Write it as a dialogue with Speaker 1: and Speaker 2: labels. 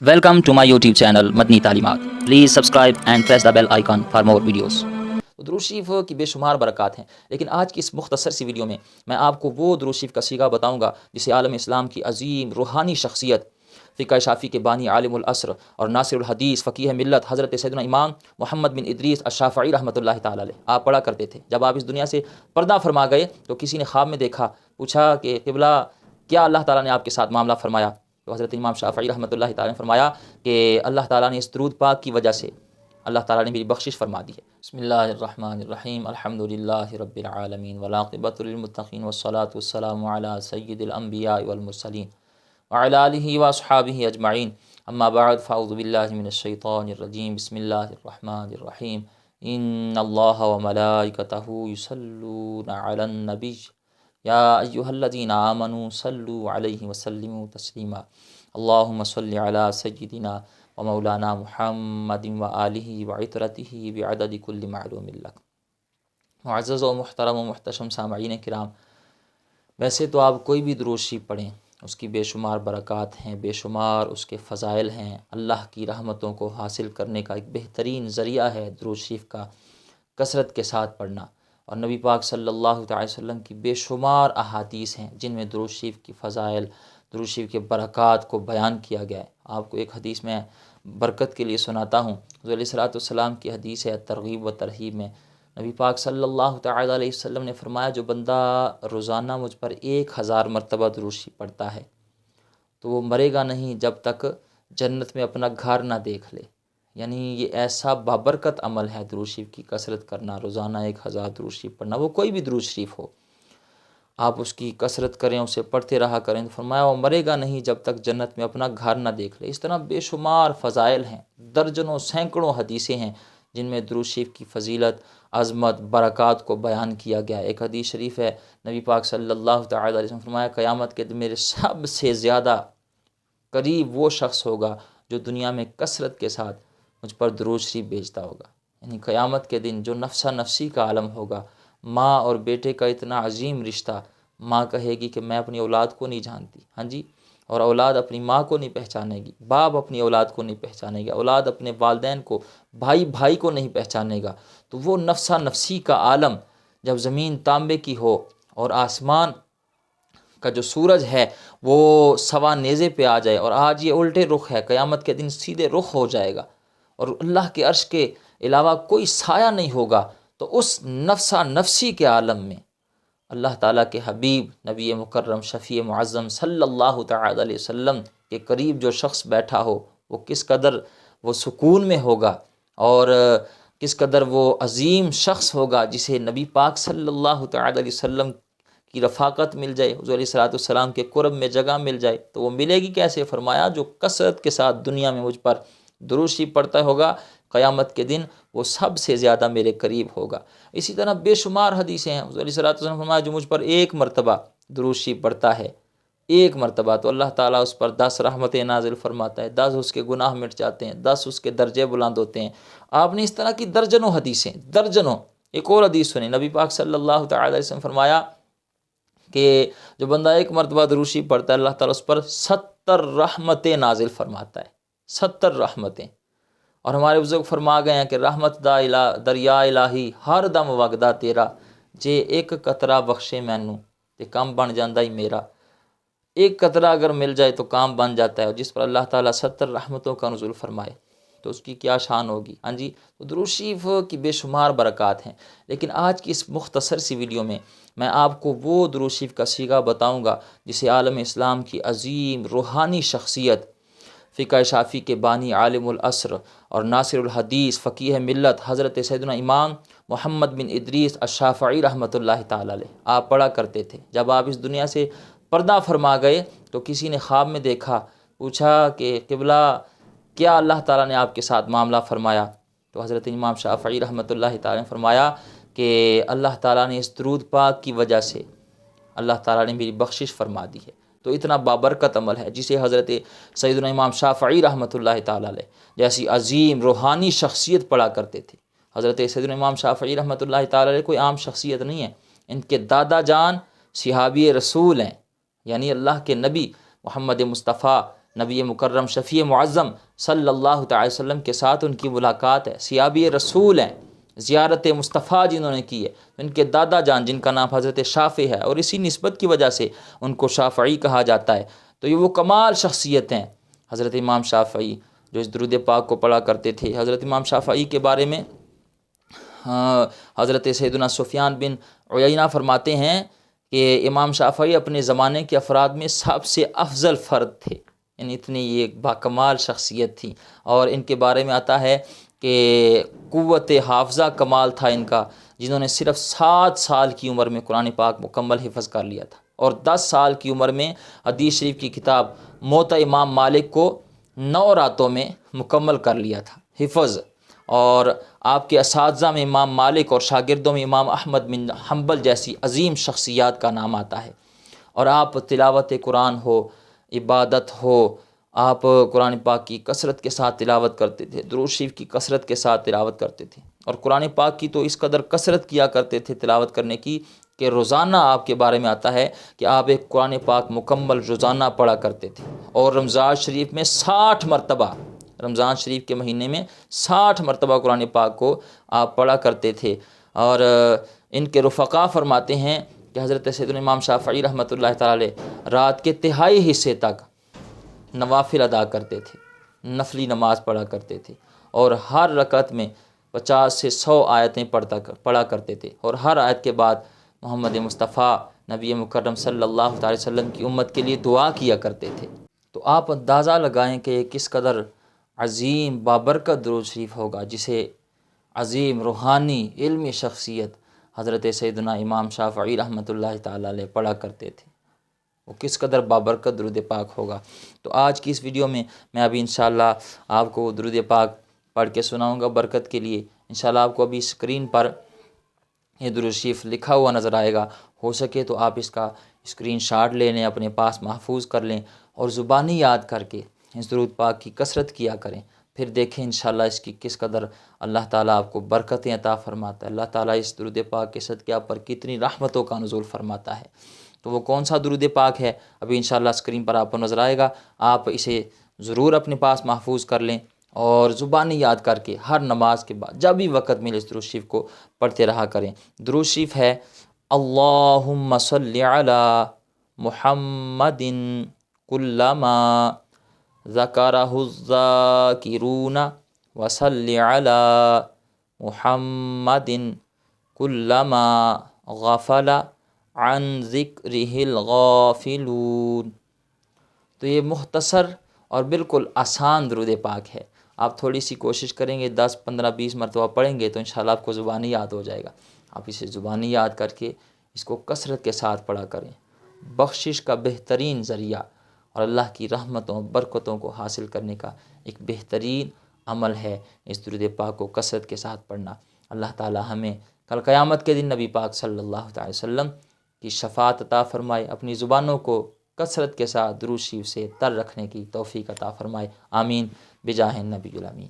Speaker 1: Welcome to my YouTube channel مدنی تعلیمات. Please subscribe and press the bell icon for more videos. درود شریف کی بے شمار برکات ہیں، لیکن آج کی اس مختصر سی ویڈیو میں آپ کو وہ درود شریف کا صیغہ بتاؤں گا جسے عالم اسلام کی عظیم روحانی شخصیت، فقہ شافعی کے بانی عالم العصر اور ناصر الحدیث فقیہ ملت حضرت سیدنا امام محمد بن ادریس الشافعی رحمۃ اللہ تعالی علیہ آپ پڑھا کرتے تھے۔ جب آپ اس دنیا سے پردہ فرما گئے تو کسی نے خواب میں دیکھا، پوچھا کہ قبلہ کیا اللہ تعالیٰ نے آپ کے ساتھ معاملہ فرمایا؟ تو حضرت امام شافعی رحمۃ اللہ تعالیٰ نے فرمایا کہ اللہ تعالیٰ نے اس درود پاک کی وجہ سے اللہ تعالیٰ نے میری بخشش فرما دی ہے۔ بسم اللہ الرحمن الرحیم، الحمد للہ رب العالمین والعاقبۃ للمتقین والصلاۃ والسلام علی سید الانبیاء والمرسلین وعلی آلہ واصحابہ اجمعین، اما بعد فاعوذ باللہ من الشیطان الرجیم، بسم اللہ الرحمن الرحیم، ان اللہ وملائکتہ یصلون علی النبی یا ایہا الذین آمنوا صلوا علیہ وسلموا تسلیما، اللہم صل علی سیدنا ومولانا محمد وآلہ وعطرتہ بعدد کل معلوم لک۔ معزز و محترم و محتشم سامعین کرام، ویسے تو آپ کوئی بھی درود شریف پڑھیں، اس کی بے شمار برکات ہیں، بے شمار اس کے فضائل ہیں، اللہ کی رحمتوں کو حاصل کرنے کا ایک بہترین ذریعہ ہے درود شریف کا کثرت کے ساتھ پڑھنا، اور نبی پاک صلی اللہ تعالی وسلم کی بے شمار احادیث ہیں جن میں درود شریف کی فضائل، درود شریف کے برکات کو بیان کیا گیا ہے۔ آپ کو ایک حدیث میں برکت کے لیے سناتا ہوں، حضور علیہ الصلوۃ والسلام کی حدیث ہے ترغیب و ترہیب میں، نبی پاک صلی اللہ تعالی علیہ وسلم نے فرمایا جو بندہ روزانہ مجھ پر 1000 مرتبہ درود شریف پڑھتا ہے تو وہ مرے گا نہیں جب تک جنت میں اپنا گھر نہ دیکھ لے۔ یعنی یہ ایسا بابرکت عمل ہے درود شریف کی کثرت کرنا، روزانہ 1000 درود شریف پڑھنا، وہ کوئی بھی درود شریف ہو، آپ اس کی کثرت کریں، اسے پڑھتے رہا کریں، تو فرمایا وہ مرے گا نہیں جب تک جنت میں اپنا گھر نہ دیکھ لے۔ اس طرح بے شمار فضائل ہیں، درجنوں سینکڑوں حدیثیں ہیں جن میں درود شریف کی فضیلت، عظمت، برکات کو بیان کیا گیا ہے۔ ایک حدیث شریف ہے، نبی پاک صلی اللہ تعالی علیہ وسلم فرمایا قیامت کے دن میرے سب سے زیادہ قریب وہ شخص ہوگا جو دنیا میں کثرت کے ساتھ مجھ پر درود شریف بھیجتا ہوگا۔ یعنی قیامت کے دن جو نفسا نفسی کا عالم ہوگا، ماں اور بیٹے کا اتنا عظیم رشتہ، ماں کہے گی کہ میں اپنی اولاد کو نہیں جانتی، ہاں جی، اور اولاد اپنی ماں کو نہیں پہچانے گی، باپ اپنی اولاد کو نہیں پہچانے گا، اولاد اپنے والدین کو، بھائی بھائی کو نہیں پہچانے گا۔ تو وہ نفسا نفسی کا عالم جب زمین تانبے کی ہو اور آسمان کا جو سورج ہے وہ سوا نیزے پہ آ جائے، اور آج یہ الٹے رخ ہے، قیامت کے دن سیدھے رخ ہو جائے گا اور اللہ کے عرش کے علاوہ کوئی سایہ نہیں ہوگا، تو اس نفسا نفسی کے عالم میں اللہ تعالیٰ کے حبیب نبی مکرم شفیع معظم صلی اللہ تعالی علیہ وسلم کے قریب جو شخص بیٹھا ہو وہ کس قدر وہ سکون میں ہوگا، اور کس قدر وہ عظیم شخص ہوگا جسے نبی پاک صلی اللہ تعالی علیہ وسلم کی رفاقت مل جائے، حضور علیہ الصلوۃ والسلام کے قرب میں جگہ مل جائے۔ تو وہ ملے گی کیسے؟ فرمایا جو کثرت کے ساتھ دنیا میں مجھ پر درود شریف پڑھتا ہوگا، قیامت کے دن وہ سب سے زیادہ میرے قریب ہوگا۔ اسی طرح بے شمار حدیثیں ہیں، حضور علیہ الصلوۃ والسلام فرمایا جو مجھ پر 1 مرتبہ درود شریف پڑھتا ہے، 1 مرتبہ، تو اللہ تعالیٰ اس پر 10 رحمتیں نازل فرماتا ہے، 10 اس کے گناہ مٹ جاتے ہیں، 10 اس کے درجے بلند ہوتے ہیں۔ آپ نے اس طرح کی درجنوں حدیثیں، درجنوں۔ ایک اور حدیث سنیں، نبی پاک صلی اللہ تعالی علیہ وسلم فرمایا کہ جو بندہ 1 مرتبہ درود شریف پڑھتا ہے اللہ تعالیٰ اس پر 70 رحمتیں نازل فرماتا ہے، 70 رحمتیں۔ اور ہمارے بزرگ فرما گئے ہیں کہ رحمت دا دریا الہی ہر دم وگدا تیرا، جے ایک قطرہ بخشے مینوں تے کام بن جاندا ہی میرا۔ ایک قطرہ اگر مل جائے تو کام بن جاتا ہے، اور جس پر اللہ تعالیٰ 70 رحمتوں کا نزول فرمائے تو اس کی کیا شان ہوگی، ہاں جی۔ تو درود شریف کی بے شمار برکات ہیں، لیکن آج کی اس مختصر سی ویڈیو میں آپ کو وہ درود شریف کا صیغہ بتاؤں گا جسے عالم اسلام کی عظیم روحانی شخصیت، فقہ شافعی کے بانی عالم العصر اور ناصر الحدیث فقیہ ملت حضرت سیدنا امام محمد بن ادریس الشافعی رحمۃ اللہ تعالی علیہ آپ پڑھا کرتے تھے۔ جب آپ اس دنیا سے پردہ فرما گئے تو کسی نے خواب میں دیکھا، پوچھا کہ قبلہ کیا اللہ تعالیٰ نے آپ کے ساتھ معاملہ فرمایا؟ تو حضرت امام شافعی رحمۃ اللہ تعالی نے فرمایا کہ اللہ تعالیٰ نے اس درود پاک کی وجہ سے اللہ تعالیٰ نے میری بخشش فرما دی ہے۔ تو اتنا بابرکت عمل ہے جسے حضرت سیدنا امام شافعی رحمۃ اللہ تعالی علیہ جیسی عظیم روحانی شخصیت پڑھا کرتے تھے۔ حضرت سیدنا امام شافعی رحمۃ اللہ تعالی علیہ کوئی عام شخصیت نہیں ہے، ان کے دادا جان صحابی رسول ہیں، یعنی اللہ کے نبی محمد مصطفیٰ نبی مکرم شفیع معظم صلی اللہ تعالی وسلم کے ساتھ ان کی ملاقات ہے، سیابی رسول ہیں، زیارت مصطفیٰ جنہوں نے کی ہے، ان کے دادا جان جن کا نام حضرت شافعی ہے، اور اسی نسبت کی وجہ سے ان کو شافعی کہا جاتا ہے۔ تو یہ وہ کمال شخصیت ہیں حضرت امام شافعی جو اس درود پاک کو پڑھا کرتے تھے۔ حضرت امام شافعی کے بارے میں حضرت سیدنا سفیان بن عیینہ فرماتے ہیں کہ امام شافعی اپنے زمانے کے افراد میں سب سے افضل فرد تھے، یعنی اتنی یہ باکمال شخصیت تھی۔ اور ان کے بارے میں آتا ہے کہ قوت حافظہ کمال تھا ان کا، جنہوں نے صرف 7 سال کی عمر میں قرآن پاک مکمل حفظ کر لیا تھا، اور 10 سال کی عمر میں حدیث شریف کی کتاب موطا امام مالک کو 9 راتوں میں مکمل کر لیا تھا حفظ۔ اور آپ کے اساتذہ میں امام مالک اور شاگردوں میں امام احمد بن حنبل جیسی عظیم شخصیات کا نام آتا ہے۔ اور آپ تلاوت قرآن ہو، عبادت ہو، آپ قرآن پاک کی کثرت کے ساتھ تلاوت کرتے تھے، درود شریف کی کثرت کے ساتھ تلاوت کرتے تھے، اور قرآن پاک کی تو اس قدر کثرت کیا کرتے تھے تلاوت کرنے کی کہ روزانہ آپ کے بارے میں آتا ہے کہ آپ ایک قرآن پاک مکمل روزانہ پڑھا کرتے تھے، اور رمضان شریف میں 60 مرتبہ، رمضان شریف کے مہینے میں 60 مرتبہ قرآن پاک کو آپ پڑھا کرتے تھے۔ اور ان کے رفقا فرماتے ہیں کہ حضرت سیدنا امام شافعی رحمۃ اللہ تعالی علیہ رات کے تہائی حصے تک نوافل ادا کرتے تھے، نفلی نماز پڑھا کرتے تھے، اور ہر رکعت میں 50 سے 100 آیتیں پڑھا کرتے تھے، اور ہر آیت کے بعد محمد مصطفیٰ نبی مکرم صلی اللہ تعالی وسلم کی امت کے لیے دعا کیا کرتے تھے۔ تو آپ اندازہ لگائیں کہ کس قدر عظیم بابرکت درود شریف ہوگا جسے عظیم روحانی علمی شخصیت حضرت سیدنا امام شافعی رحمۃ اللہ تعالی علیہ پڑھا کرتے تھے، وہ کس قدر بابرکت درود پاک ہوگا۔ تو آج کی اس ویڈیو میں ابھی انشاءاللہ آپ کو درود پاک پڑھ کے سناؤں گا برکت کے لیے۔ انشاءاللہ آپ کو ابھی اسکرین پر یہ درود شریف لکھا ہوا نظر آئے گا، ہو سکے تو آپ اس کا اسکرین شاٹ لے لیں، اپنے پاس محفوظ کر لیں، اور زبانی یاد کر کے اس درود پاک کی کثرت کیا کریں، پھر دیکھیں انشاءاللہ اس کی کس قدر اللہ تعالیٰ آپ کو برکتیں عطا فرماتا ہے، اللہ تعالیٰ اس درود پاک کے صدقے آپ پر کتنی رحمتوں کا نزول فرماتا ہے۔ تو وہ کون سا درود پاک ہے ابھی انشاءاللہ اسکرین پر آپ کو نظر آئے گا، آپ اسے ضرور اپنے پاس محفوظ کر لیں، اور زبانی یاد کر کے ہر نماز کے بعد جب بھی وقت ملے اس درود شریف کو پڑھتے رہا کریں۔ درود شریف ہے اللہم صلی علی محمد کلما ذکرہ الذاکرون وصلی علی محمد کلما غفل عن ذکرہ الغافلون۔ تو یہ مختصر اور بالکل آسان درود پاک ہے، آپ تھوڑی سی کوشش کریں گے، 10 15 20 مرتبہ پڑھیں گے تو انشاءاللہ آپ کو زبانی یاد ہو جائے گا۔ آپ اسے زبانی یاد کر کے اس کو کثرت کے ساتھ پڑھا کریں۔ بخشش کا بہترین ذریعہ اور اللہ کی رحمتوں برکتوں کو حاصل کرنے کا ایک بہترین عمل ہے اس درود پاک کو کثرت کے ساتھ پڑھنا۔ اللہ تعالی ہمیں کل قیامت کے دن نبی پاک صلی اللہ تعالی وسلم کی شفاعت عطا فرمائے، اپنی زبانوں کو کثرت کے ساتھ درود شریف سے تر رکھنے کی توفیق عطا فرمائے، آمین بجاہ النبی الامین۔